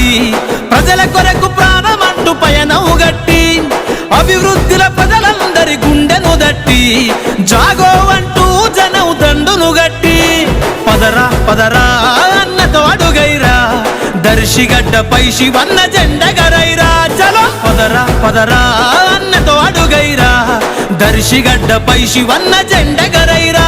సారథి ప్రజల కొరకు ప్రాణమంటూ పయనము గట్టి అభివృద్ధిల ప్రజలందరి గుండెను దట్టి జాగో అంటూ జనం దండును గట్టి పదరా పదరా అన్నతో అడుగైరా దర్శిగడ్డపై శివన్న జెండగరైరా చలో పదరా పదరా అన్నతో అడుగైరా దర్శిగడ్డపై శివన్న జెండగరైరా